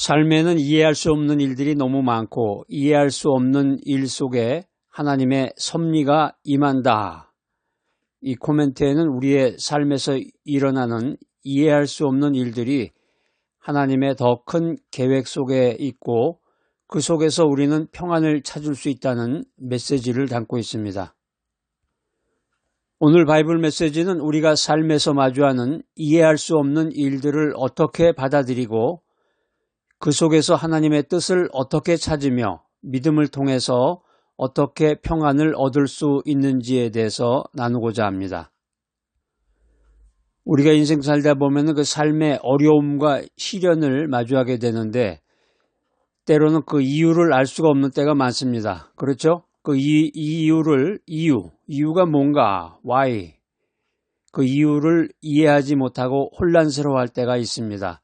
삶에는 이해할 수 없는 일들이 너무 많고 이해할 수 없는 일 속에 하나님의 섭리가 임한다. 이 코멘트에는 우리의 삶에서 일어나는 이해할 수 없는 일들이 하나님의 더 큰 계획 속에 있고 그 속에서 우리는 평안을 찾을 수 있다는 메시지를 담고 있습니다. 오늘 바이블 메시지는 우리가 삶에서 마주하는 이해할 수 없는 일들을 어떻게 받아들이고 그 속에서 하나님의 뜻을 어떻게 찾으며 믿음을 통해서 어떻게 평안을 얻을 수 있는지에 대해서 나누고자 합니다. 우리가 인생 살다 보면 그 삶의 어려움과 시련을 마주하게 되는데 때로는 그 이유를 알 수가 없는 때가 많습니다. 그렇죠? 그 이유가 뭔가, why, 그 이유를 이해하지 못하고 혼란스러워할 때가 있습니다.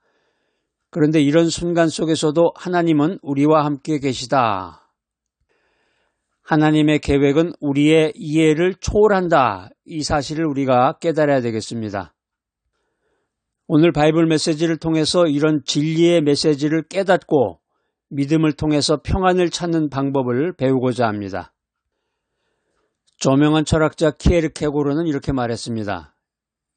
그런데 이런 순간 속에서도 하나님은 우리와 함께 계시다. 하나님의 계획은 우리의 이해를 초월한다. 이 사실을 우리가 깨달아야 되겠습니다. 오늘 바이블 메시지를 통해서 이런 진리의 메시지를 깨닫고 믿음을 통해서 평안을 찾는 방법을 배우고자 합니다. 저명한 철학자 키에르케고르는 이렇게 말했습니다.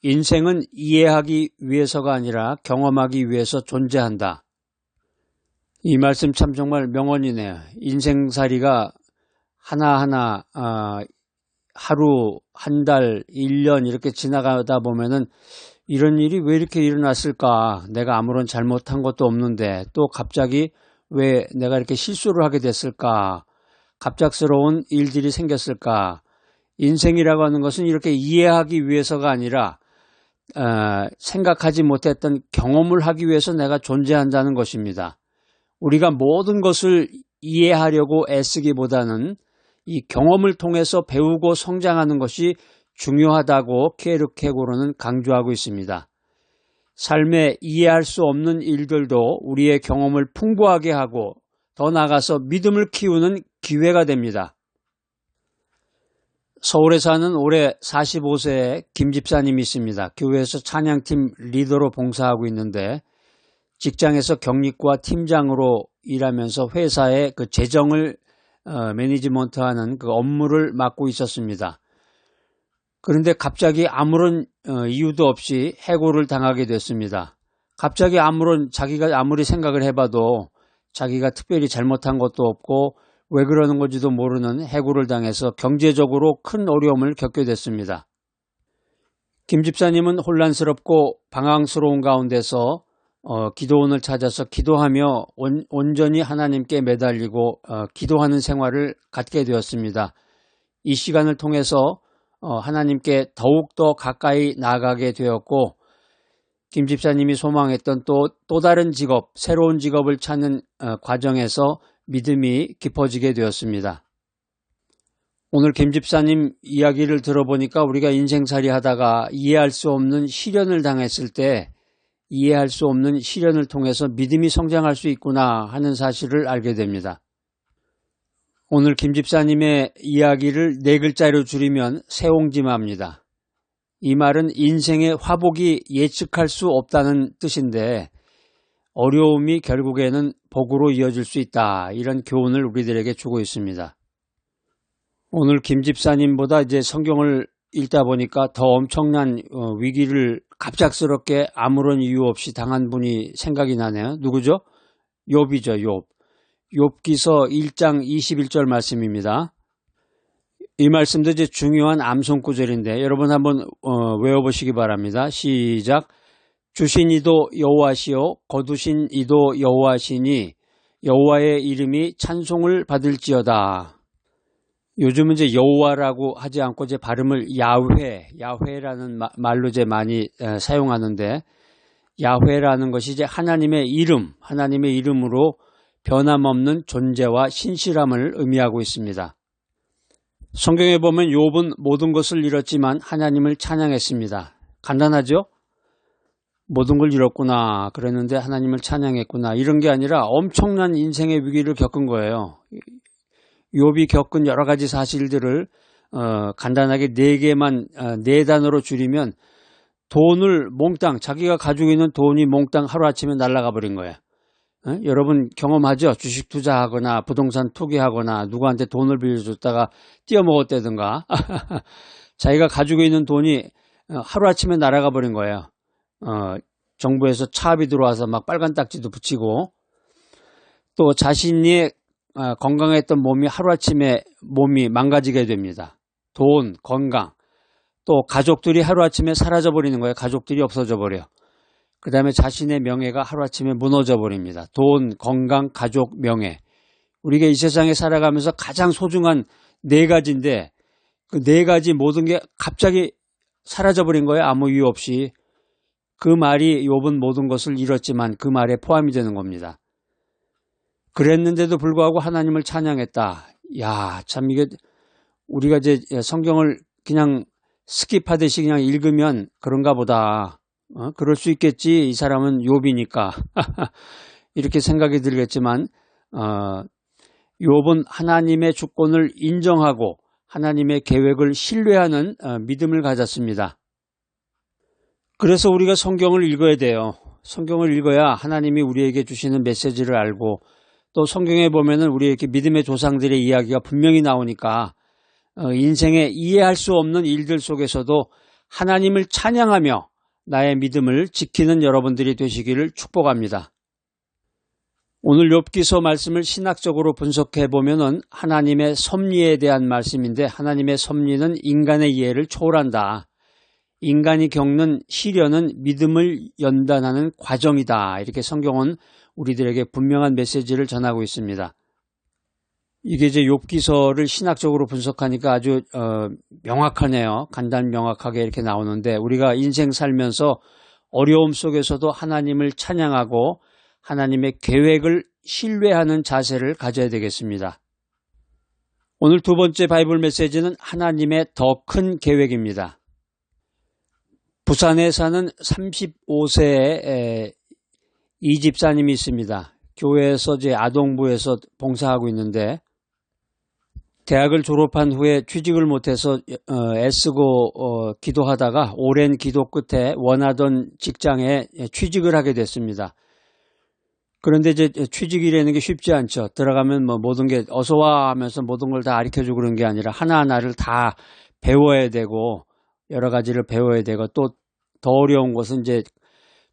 인생은 이해하기 위해서가 아니라 경험하기 위해서 존재한다. 이 말씀 참 정말 명언이네요. 인생살이가 하나하나 하루, 한 달, 1년 이렇게 지나가다 보면은 이런 일이 왜 이렇게 일어났을까? 내가 아무런 잘못한 것도 없는데 또 갑자기 왜 내가 이렇게 실수를 하게 됐을까? 갑작스러운 일들이 생겼을까? 인생이라고 하는 것은 이렇게 이해하기 위해서가 아니라 생각하지 못했던 경험을 하기 위해서 내가 존재한다는 것입니다. 우리가 모든 것을 이해하려고 애쓰기보다는 이 경험을 통해서 배우고 성장하는 것이 중요하다고 키에르케고르는 강조하고 있습니다. 삶에 이해할 수 없는 일들도 우리의 경험을 풍부하게 하고 더 나아가서 믿음을 키우는 기회가 됩니다. 서울에 사는 올해 45세의 김 집사님이 있습니다. 교회에서 찬양팀 리더로 봉사하고 있는데 직장에서 경리과 팀장으로 일하면서 회사의 그 재정을 매니지먼트하는 그 업무를 맡고 있었습니다. 그런데 갑자기 아무런 이유도 없이 해고를 당하게 됐습니다. 갑자기 자기가 아무리 생각을 해봐도 자기가 특별히 잘못한 것도 없고 왜 그러는 건지도 모르는 해고를 당해서 경제적으로 큰 어려움을 겪게 됐습니다. 김 집사님은 혼란스럽고 방황스러운 가운데서 기도원을 찾아서 기도하며 온전히 하나님께 매달리고 기도하는 생활을 갖게 되었습니다. 이 시간을 통해서 하나님께 더욱더 가까이 나아가게 되었고 김 집사님이 소망했던 또 다른 직업, 새로운 직업을 찾는 과정에서 믿음이 깊어지게 되었습니다. 오늘 김 집사님 이야기를 들어보니까 우리가 인생살이 하다가 이해할 수 없는 시련을 당했을 때 이해할 수 없는 시련을 통해서 믿음이 성장할 수 있구나 하는 사실을 알게 됩니다. 오늘 김 집사님의 이야기를 4글자로 줄이면 세옹지마입니다. 이 말은 인생의 화복이 예측할 수 없다는 뜻인데 어려움이 결국에는 복으로 이어질 수 있다. 이런 교훈을 우리들에게 주고 있습니다. 오늘 김 집사님보다 이제 성경을 읽다 보니까 더 엄청난 위기를 갑작스럽게 아무런 이유 없이 당한 분이 생각이 나네요. 누구죠? 욥이죠. 욥. 욥기서 1장 21절 말씀입니다. 이 말씀도 이제 중요한 암송 구절인데 여러분 한번 외워보시기 바랍니다. 시작. 주신 이도 여호와시요 거두신 이도 여호와시니 여호와의 이름이 찬송을 받을지어다. 요즘은 이제 여호와라고 하지 않고 이제 발음을 야훼라는 말로 이제 많이 사용하는데 야훼라는 것이 이제 하나님의 이름으로 변함없는 존재와 신실함을 의미하고 있습니다. 성경에 보면 욥은 모든 것을 잃었지만 하나님을 찬양했습니다. 간단하죠? 모든 걸 잃었구나 그랬는데 하나님을 찬양했구나 이런 게 아니라 엄청난 인생의 위기를 겪은 거예요. 욥이 겪은 여러 가지 사실들을 간단하게 4 단어로 줄이면 돈을 몽땅 자기가 가지고 있는 돈이 몽땅 하루아침에 날아가 버린 거예요. 여러분 경험하죠? 주식 투자하거나 부동산 투기하거나 누구한테 돈을 빌려줬다가 띄어먹었다든가 자기가 가지고 있는 돈이 하루아침에 날아가 버린 거예요. 정부에서 차압이 들어와서 막 빨간 딱지도 붙이고 또 자신이 건강했던 몸이 하루아침에 몸이 망가지게 됩니다. 돈, 건강, 또 가족들이 하루아침에 사라져 버리는 거예요. 가족들이 없어져 버려. 그 다음에 자신의 명예가 하루아침에 무너져 버립니다. 돈, 건강, 가족, 명예. 우리가 이 세상에 살아가면서 가장 소중한 네 가지인데 그 네 가지 모든 게 갑자기 사라져 버린 거예요. 아무 이유 없이. 그 말이 욥은 모든 것을 잃었지만 그 말에 포함이 되는 겁니다. 그랬는데도 불구하고 하나님을 찬양했다. 야, 참 이게 우리가 이제 성경을 그냥 스킵하듯이 그냥 읽으면 그런가 보다. 그럴 수 있겠지. 이 사람은 욥이니까. 이렇게 생각이 들겠지만 욥은 하나님의 주권을 인정하고 하나님의 계획을 신뢰하는 믿음을 가졌습니다. 그래서 우리가 성경을 읽어야 돼요. 성경을 읽어야 하나님이 우리에게 주시는 메시지를 알고 또 성경에 보면은 우리에게 믿음의 조상들의 이야기가 분명히 나오니까 인생에 이해할 수 없는 일들 속에서도 하나님을 찬양하며 나의 믿음을 지키는 여러분들이 되시기를 축복합니다. 오늘 욥기서 말씀을 신학적으로 분석해 보면은 하나님의 섭리에 대한 말씀인데 하나님의 섭리는 인간의 이해를 초월한다. 인간이 겪는 시련은 믿음을 연단하는 과정이다. 이렇게 성경은 우리들에게 분명한 메시지를 전하고 있습니다. 이게 이제 욥기서를 신학적으로 분석하니까 아주 명확하네요. 간단 명확하게 이렇게 나오는데 우리가 인생 살면서 어려움 속에서도 하나님을 찬양하고 하나님의 계획을 신뢰하는 자세를 가져야 되겠습니다. 오늘 두 번째 바이블 메시지는 하나님의 더 큰 계획입니다. 부산에 사는 35세의 이 집사님이 있습니다. 교회에서 이제 아동부에서 봉사하고 있는데 대학을 졸업한 후에 취직을 못해서 애쓰고 기도하다가 오랜 기도 끝에 원하던 직장에 취직을 하게 됐습니다. 그런데 이제 취직이라는 게 쉽지 않죠. 들어가면 뭐 모든 게 어서 와 하면서 모든 걸 다 가르쳐주고 그런 게 아니라 하나하나를 다 배워야 되고 여러 가지를 배워야 되고 또 더 어려운 것은 이제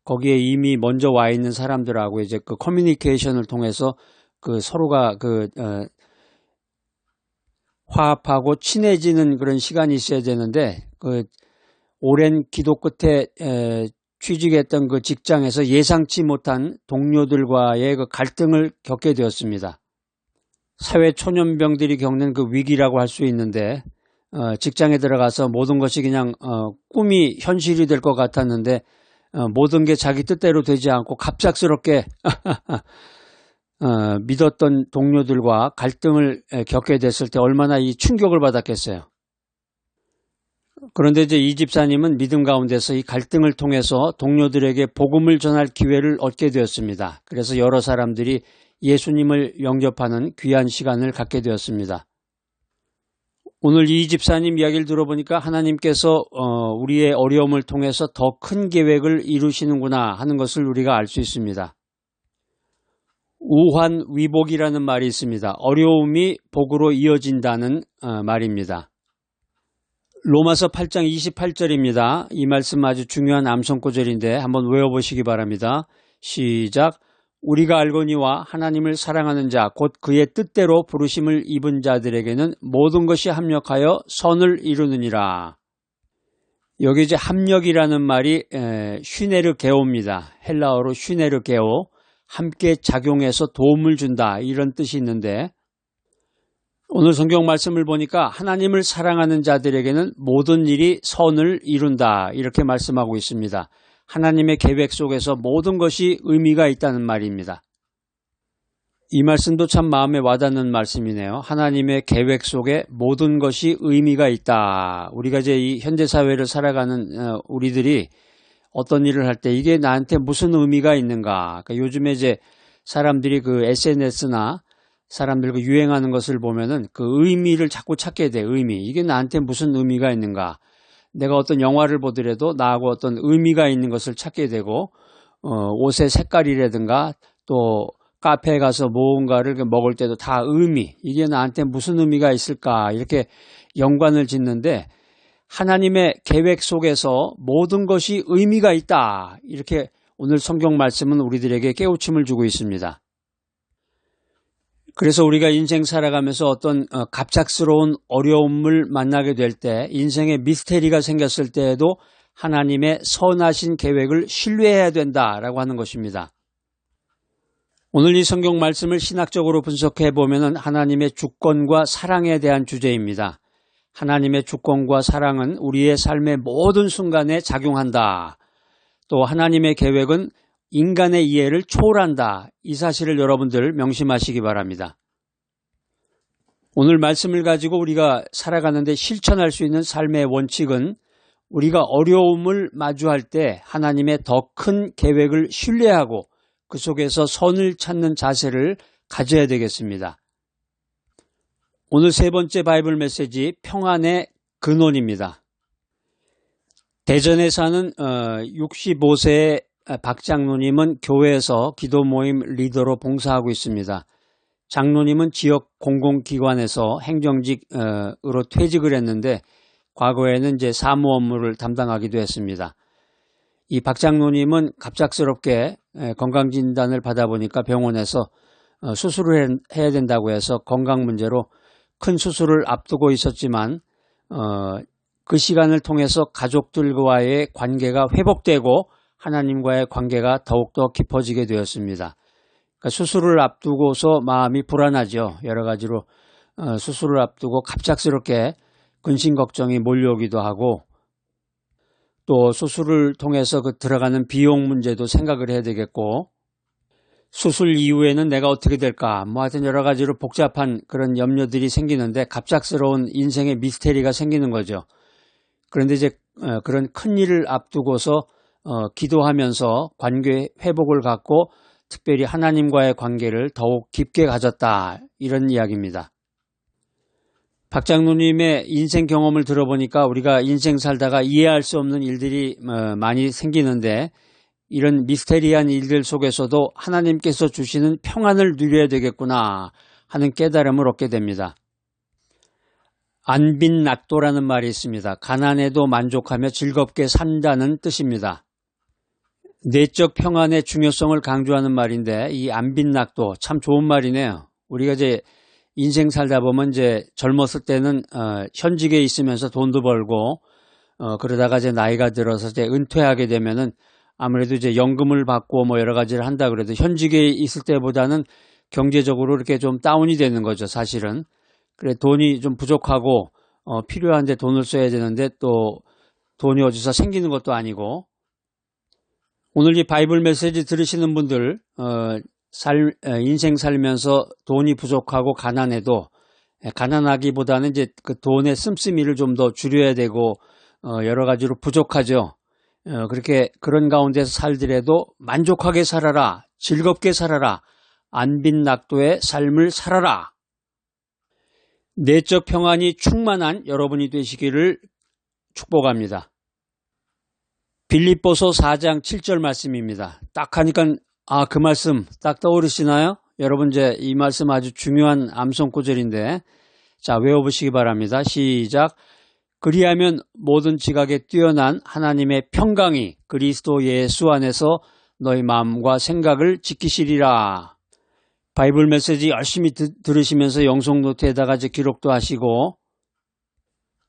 거기에 이미 먼저 와 있는 사람들하고 이제 그 커뮤니케이션을 통해서 그 서로가 화합하고 친해지는 그런 시간이 있어야 되는데 그 오랜 기도 끝에 취직했던 그 직장에서 예상치 못한 동료들과의 그 갈등을 겪게 되었습니다. 사회 초년병들이 겪는 그 위기라고 할 수 있는데 직장에 들어가서 모든 것이 그냥 꿈이 현실이 될 것 같았는데 모든 게 자기 뜻대로 되지 않고 갑작스럽게 믿었던 동료들과 갈등을 겪게 됐을 때 얼마나 이 충격을 받았겠어요. 그런데 이제 이 집사님은 믿음 가운데서 이 갈등을 통해서 동료들에게 복음을 전할 기회를 얻게 되었습니다. 그래서 여러 사람들이 예수님을 영접하는 귀한 시간을 갖게 되었습니다. 오늘 이 집사님 이야기를 들어보니까 하나님께서 우리의 어려움을 통해서 더 큰 계획을 이루시는구나 하는 것을 우리가 알 수 있습니다. 우환위복이라는 말이 있습니다. 어려움이 복으로 이어진다는 말입니다. 로마서 8장 28절입니다. 이 말씀 아주 중요한 암송구절인데 한번 외워보시기 바랍니다. 시작. 우리가 알거니와 하나님을 사랑하는 자 곧 그의 뜻대로 부르심을 입은 자들에게는 모든 것이 합력하여 선을 이루느니라. 여기 이제 합력이라는 말이 슈네르게오입니다. 헬라어로 슈네르게오, 함께 작용해서 도움을 준다 이런 뜻이 있는데 오늘 성경 말씀을 보니까 하나님을 사랑하는 자들에게는 모든 일이 선을 이룬다 이렇게 말씀하고 있습니다. 하나님의 계획 속에서 모든 것이 의미가 있다는 말입니다. 이 말씀도 참 마음에 와닿는 말씀이네요. 하나님의 계획 속에 모든 것이 의미가 있다. 우리가 이제 이 현대사회를 살아가는 우리들이 어떤 일을 할 때 이게 나한테 무슨 의미가 있는가. 그러니까 요즘에 이제 사람들이 그 SNS나 사람들 그 유행하는 것을 보면은 그 의미를 자꾸 찾게 돼. 의미. 이게 나한테 무슨 의미가 있는가. 내가 어떤 영화를 보더라도 나하고 어떤 의미가 있는 것을 찾게 되고 옷의 색깔이라든가 또 카페에 가서 무언가를 먹을 때도 다 이게 나한테 무슨 의미가 있을까 이렇게 연관을 짓는데 하나님의 계획 속에서 모든 것이 의미가 있다. 이렇게 오늘 성경 말씀은 우리들에게 깨우침을 주고 있습니다. 그래서 우리가 인생 살아가면서 어떤 갑작스러운 어려움을 만나게 될 때, 인생의 미스테리가 생겼을 때에도 하나님의 선하신 계획을 신뢰해야 된다라고 하는 것입니다. 오늘 이 성경 말씀을 신학적으로 분석해 보면 하나님의 주권과 사랑에 대한 주제입니다. 하나님의 주권과 사랑은 우리의 삶의 모든 순간에 작용한다. 또 하나님의 계획은 인간의 이해를 초월한다. 이 사실을 여러분들 명심하시기 바랍니다. 오늘 말씀을 가지고 우리가 살아가는데 실천할 수 있는 삶의 원칙은 우리가 어려움을 마주할 때 하나님의 더 큰 계획을 신뢰하고 그 속에서 선을 찾는 자세를 가져야 되겠습니다. 오늘 세 번째 바이블 메시지 평안의 근원입니다. 대전에 사는 65세의 박 장로님은 교회에서 기도 모임 리더로 봉사하고 있습니다. 장로님은 지역 공공기관에서 행정직으로 퇴직을 했는데 과거에는 이제 사무 업무를 담당하기도 했습니다. 이 박 장로님은 갑작스럽게 건강진단을 받아보니까 병원에서 수술을 해야 된다고 해서 건강 문제로 큰 수술을 앞두고 있었지만 그 시간을 통해서 가족들과의 관계가 회복되고 하나님과의 관계가 더욱더 깊어지게 되었습니다. 그러니까 수술을 앞두고서 마음이 불안하죠. 여러 가지로 수술을 앞두고 갑작스럽게 근심 걱정이 몰려오기도 하고 또 수술을 통해서 들어가는 비용 문제도 생각을 해야 되겠고 수술 이후에는 내가 어떻게 될까 하여튼 여러 가지로 복잡한 그런 염려들이 생기는데 갑작스러운 인생의 미스테리가 생기는 거죠. 그런데 이제 그런 큰 일을 앞두고서 기도하면서 관계 회복을 갖고 특별히 하나님과의 관계를 더욱 깊게 가졌다 이런 이야기입니다. 박 장로님의 인생 경험을 들어보니까 우리가 인생 살다가 이해할 수 없는 일들이 많이 생기는데 이런 미스테리한 일들 속에서도 하나님께서 주시는 평안을 누려야 되겠구나 하는 깨달음을 얻게 됩니다. 안빈낙도라는 말이 있습니다. 가난해도 만족하며 즐겁게 산다는 뜻입니다. 내적 평안의 중요성을 강조하는 말인데 이 안빈낙도 참 좋은 말이네요. 우리가 이제 인생 살다 보면 이제 젊었을 때는 현직에 있으면서 돈도 벌고 그러다가 이제 나이가 들어서 이제 은퇴하게 되면은 아무래도 이제 연금을 받고 뭐 여러 가지를 한다 그래도 현직에 있을 때보다는 경제적으로 이렇게 좀 다운이 되는 거죠, 사실은. 그래 돈이 좀 부족하고 필요한데 돈을 써야 되는데 또 돈이 어디서 생기는 것도 아니고 오늘 이 바이블 메시지 들으시는 분들 인생 살면서 돈이 부족하고 가난해도 가난하기보다는 이제 그 돈의 씀씀이를 좀 더 줄여야 되고 여러 가지로 부족하죠. 그렇게 그런 가운데서 살더라도 만족하게 살아라, 즐겁게 살아라, 안빈낙도의 삶을 살아라. 내적 평안이 충만한 여러분이 되시기를 축복합니다. 빌립보서 4장 7절 말씀입니다. 딱 하니까 그 말씀 딱 떠오르시나요? 여러분 이제 이 말씀 아주 중요한 암송 구절인데 자 외워보시기 바랍니다. 시작. 그리하면 모든 지각에 뛰어난 하나님의 평강이 그리스도 예수 안에서 너희 마음과 생각을 지키시리라. 바이블 메시지 열심히 들으시면서 영성 노트에다가 이제 기록도 하시고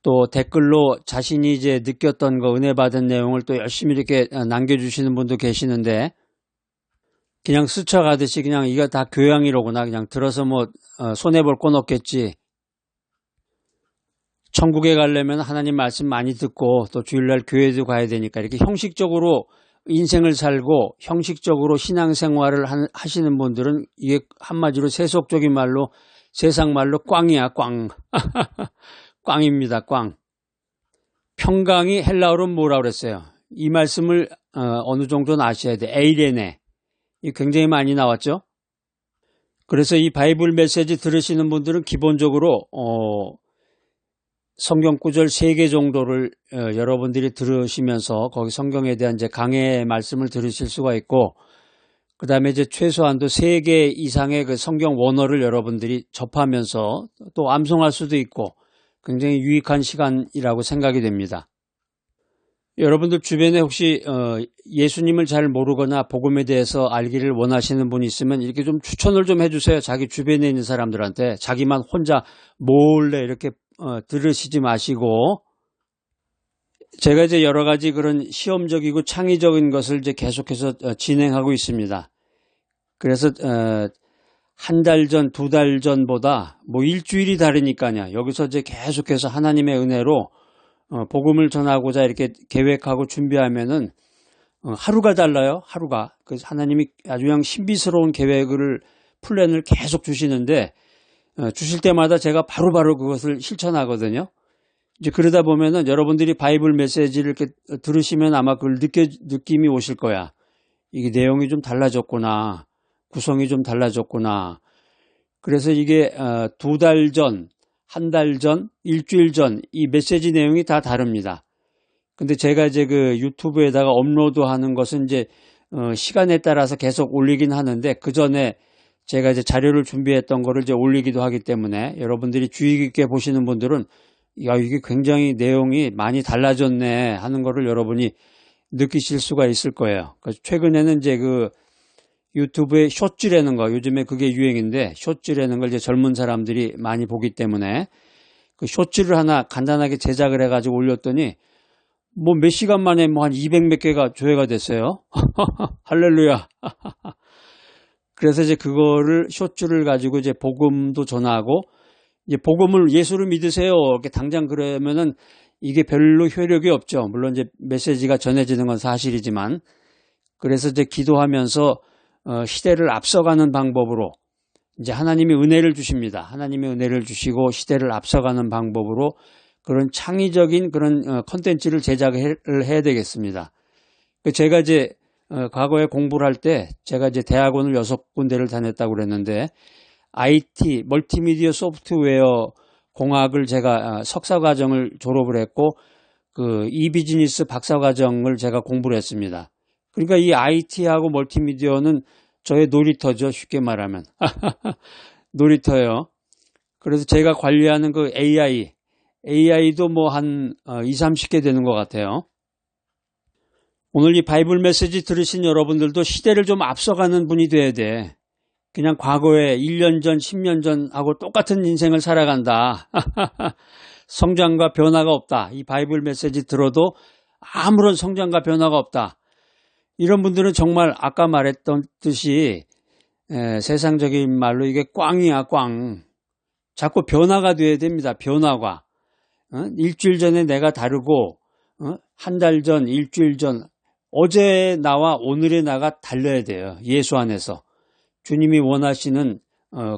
또 댓글로 자신이 이제 느꼈던 거 은혜 받은 내용을 또 열심히 이렇게 남겨주시는 분도 계시는데 그냥 스쳐가듯이 그냥 이거 다 교양이로구나 그냥 들어서 뭐 손해볼 건 없겠지. 천국에 가려면 하나님 말씀 많이 듣고 또 주일날 교회도 가야 되니까 이렇게 형식적으로 인생을 살고 형식적으로 신앙생활을 하시는 분들은 이게 한마디로 세속적인 말로 세상 말로 꽝이야 꽝. 꽝입니다 꽝. 평강이 헬라어로 뭐라고 그랬어요? 이 말씀을 어느 정도는 아셔야 돼. 에이레네. 이 굉장히 많이 나왔죠. 그래서 이 바이블 메시지 들으시는 분들은 기본적으로 성경 구절 3개 정도를 여러분들이 들으시면서 거기 성경에 대한 이제 강해의 말씀을 들으실 수가 있고 그 다음에 이제 최소한도 3개 이상의 그 성경 원어를 여러분들이 접하면서 또 암송할 수도 있고 굉장히 유익한 시간이라고 생각이 됩니다. 여러분들 주변에 혹시 예수님을 잘 모르거나 복음에 대해서 알기를 원하시는 분이 있으면 이렇게 좀 추천을 좀 해주세요. 자기 주변에 있는 사람들한테. 자기만 혼자 몰래 이렇게 들으시지 마시고, 제가 이제 여러 가지 그런 시험적이고 창의적인 것을 이제 계속해서 진행하고 있습니다. 그래서 한 달 전, 2달 전보다 뭐 일주일이 다르니까요. 여기서 이제 계속해서 하나님의 은혜로 복음을 전하고자 이렇게 계획하고 준비하면은 하루가 달라요. 하루가. 그래서 하나님이 아주 그냥 신비스러운 계획을 플랜을 계속 주시는데 주실 때마다 제가 바로바로 그것을 실천하거든요. 이제 그러다 보면은 여러분들이 바이블 메시지를 이렇게 들으시면 아마 그걸 느낌이 오실 거야. 이게 내용이 좀 달라졌구나. 구성이 좀 달라졌구나. 그래서 이게 2달 전, 한 달 전, 일주일 전 이 메시지 내용이 다 다릅니다. 근데 제가 이제 그 유튜브에다가 업로드하는 것은 이제 시간에 따라서 계속 올리긴 하는데 그 전에 제가 이제 자료를 준비했던 거를 이제 올리기도 하기 때문에 여러분들이 주의 깊게 보시는 분들은 야, 이게 굉장히 내용이 많이 달라졌네 하는 거를 여러분이 느끼실 수가 있을 거예요. 그래서 최근에는 이제 그 유튜브에 숏즈라는 거, 요즘에 그게 유행인데 숏즈라는 걸 이제 젊은 사람들이 많이 보기 때문에 그 숏즈를 하나 간단하게 제작을 해가지고 올렸더니 뭐 몇 시간 만에 뭐 한 200 몇 개가 조회가 됐어요. 할렐루야. 그래서 이제 그거를 숏즈를 가지고 이제 복음도 전하고 이제 복음을 예수를 믿으세요. 이렇게 당장 그러면은 이게 별로 효력이 없죠. 물론 이제 메시지가 전해지는 건 사실이지만 그래서 이제 기도하면서 시대를 앞서가는 방법으로 이제 하나님이 은혜를 주십니다. 하나님의 은혜를 주시고 시대를 앞서가는 방법으로 그런 창의적인 그런 컨텐츠를 제작을 해야 되겠습니다. 제가 이제 과거에 공부를 할 때 제가 이제 대학원을 6군데를 다녔다고 그랬는데 IT, 멀티미디어 소프트웨어 공학을 제가 석사과정을 졸업을 했고 그 이비즈니스 박사과정을 제가 공부를 했습니다. 그러니까 이 IT하고 멀티미디어는 저의 놀이터죠. 쉽게 말하면. 놀이터예요. 그래서 제가 관리하는 그 AI도 뭐 한 20, 30개 되는 것 같아요. 오늘 이 바이블 메시지 들으신 여러분들도 시대를 좀 앞서가는 분이 돼야 돼. 그냥 과거에 1년 전, 10년 전하고 똑같은 인생을 살아간다. 성장과 변화가 없다. 이 바이블 메시지 들어도 아무런 성장과 변화가 없다. 이런 분들은 정말 아까 말했던 듯이 세상적인 말로 이게 꽝이야, 꽝. 자꾸 변화가 돼야 됩니다. 변화가. 일주일 전에 내가 다르고 한 달 전, 일주일 전 어제 나와 오늘의 나가 달라야 돼요. 예수 안에서. 주님이 원하시는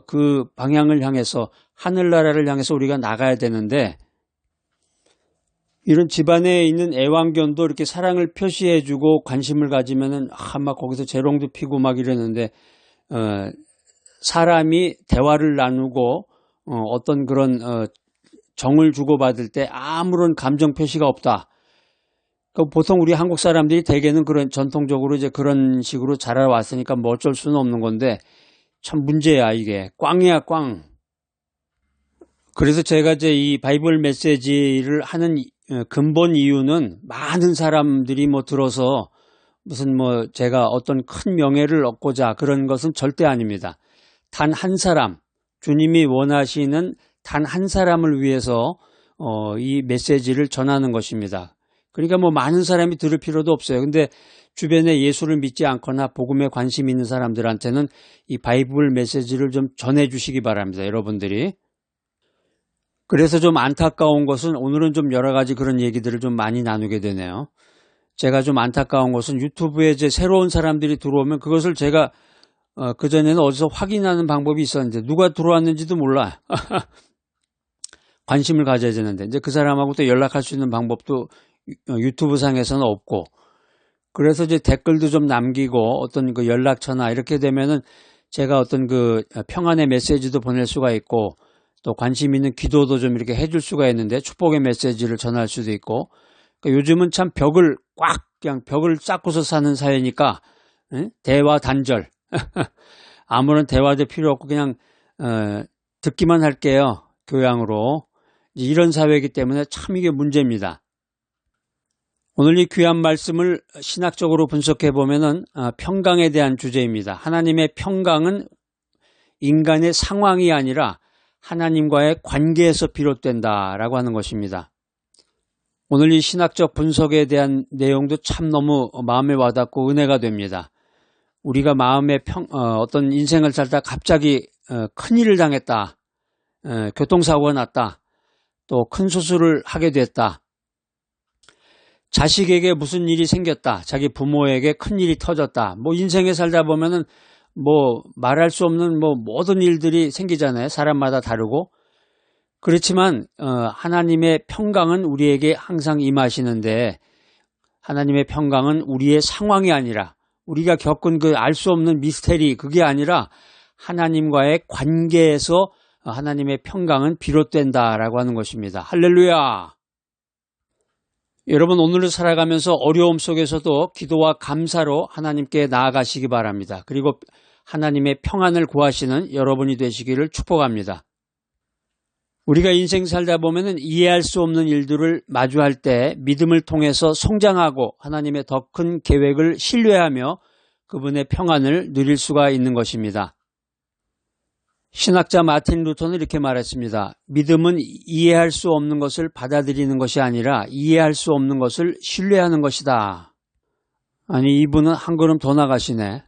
그 방향을 향해서 하늘나라를 향해서 우리가 나가야 되는데 이런 집안에 있는 애완견도 이렇게 사랑을 표시해주고 관심을 가지면은 막 거기서 재롱도 피고 막 이러는데 사람이 대화를 나누고 어떤 그런 정을 주고받을 때 아무런 감정 표시가 없다. 보통 우리 한국 사람들이 대개는 그런 전통적으로 이제 그런 식으로 자라왔으니까 뭐 어쩔 수는 없는 건데 참 문제야 이게. 꽝이야 꽝. 그래서 제가 이제 이 바이블 메시지를 하는 근본 이유는 많은 사람들이 뭐 들어서 무슨 뭐 제가 어떤 큰 명예를 얻고자 그런 것은 절대 아닙니다. 단 한 사람, 주님이 원하시는 단 한 사람을 위해서 이 메시지를 전하는 것입니다. 그러니까 뭐 많은 사람이 들을 필요도 없어요. 근데 주변에 예수를 믿지 않거나 복음에 관심 있는 사람들한테는 이 바이블 메시지를 좀 전해주시기 바랍니다. 여러분들이. 그래서 좀 안타까운 것은 오늘은 좀 여러 가지 그런 얘기들을 좀 많이 나누게 되네요. 제가 좀 안타까운 것은 유튜브에 이제 새로운 사람들이 들어오면 그것을 제가 그전에는 어디서 확인하는 방법이 있었는데 누가 들어왔는지도 몰라. 관심을 가져야 되는데 이제 그 사람하고 또 연락할 수 있는 방법도 유튜브 상에서는 없고 그래서 이제 댓글도 좀 남기고 어떤 그 연락처나 이렇게 되면은 제가 어떤 그 평안의 메시지도 보낼 수가 있고 또 관심 있는 기도도 좀 이렇게 해줄 수가 있는데 축복의 메시지를 전할 수도 있고 그러니까 요즘은 참 그냥 벽을 쌓고서 사는 사회니까 대화 단절. 아무런 대화도 필요 없고 그냥 듣기만 할게요. 교양으로. 이런 사회이기 때문에 참 이게 문제입니다. 오늘 이 귀한 말씀을 신학적으로 분석해 보면은 평강에 대한 주제입니다. 하나님의 평강은 인간의 상황이 아니라 하나님과의 관계에서 비롯된다라고 하는 것입니다. 오늘 이 신학적 분석에 대한 내용도 참 너무 마음에 와닿고 은혜가 됩니다. 우리가 마음의 어떤 인생을 살다 갑자기 큰일을 당했다. 교통사고가 났다. 또 큰 수술을 하게 됐다. 자식에게 무슨 일이 생겼다. 자기 부모에게 큰일이 터졌다. 뭐 인생에 살다 보면은 뭐 말할 수 없는 뭐 모든 일들이 생기잖아요. 사람마다 다르고. 그렇지만 하나님의 평강은 우리에게 항상 임하시는데 하나님의 평강은 우리의 상황이 아니라 우리가 겪은 그 알 수 없는 미스테리 그게 아니라 하나님과의 관계에서 하나님의 평강은 비롯된다라고 하는 것입니다. 할렐루야. 여러분 오늘을 살아가면서 어려움 속에서도 기도와 감사로 하나님께 나아가시기 바랍니다. 그리고 하나님의 평안을 구하시는 여러분이 되시기를 축복합니다. 우리가 인생 살다 보면은 이해할 수 없는 일들을 마주할 때 믿음을 통해서 성장하고 하나님의 더 큰 계획을 신뢰하며 그분의 평안을 누릴 수가 있는 것입니다. 신학자 마틴 루터는 이렇게 말했습니다. 믿음은 이해할 수 없는 것을 받아들이는 것이 아니라 이해할 수 없는 것을 신뢰하는 것이다. 아니 이분은 한 걸음 더 나가시네.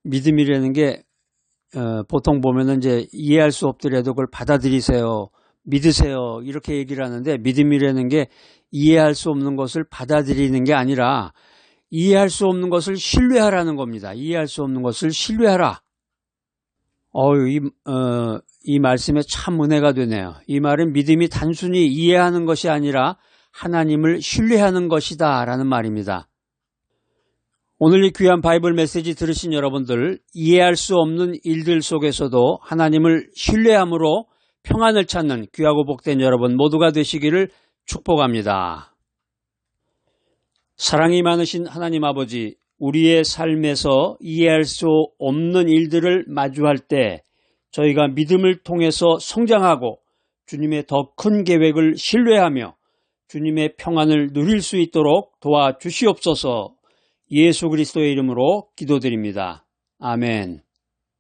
믿음이라는 게 보통 보면은 이제 이해할 수 없더라도 그걸 받아들이세요. 믿으세요. 이렇게 얘기를 하는데 믿음이라는 게 이해할 수 없는 것을 받아들이는 게 아니라 이해할 수 없는 것을 신뢰하라는 겁니다. 이해할 수 없는 것을 신뢰하라. 이 말씀에 참 은혜가 되네요. 이 말은 믿음이 단순히 이해하는 것이 아니라 하나님을 신뢰하는 것이다 라는 말입니다. 오늘 이 귀한 바이블 메시지 들으신 여러분들 이해할 수 없는 일들 속에서도 하나님을 신뢰함으로 평안을 찾는 귀하고 복된 여러분 모두가 되시기를 축복합니다. 사랑이 많으신 하나님 아버지 우리의 삶에서 이해할 수 없는 일들을 마주할 때 저희가 믿음을 통해서 성장하고 주님의 더 큰 계획을 신뢰하며 주님의 평안을 누릴 수 있도록 도와주시옵소서. 예수 그리스도의 이름으로 기도드립니다. 아멘.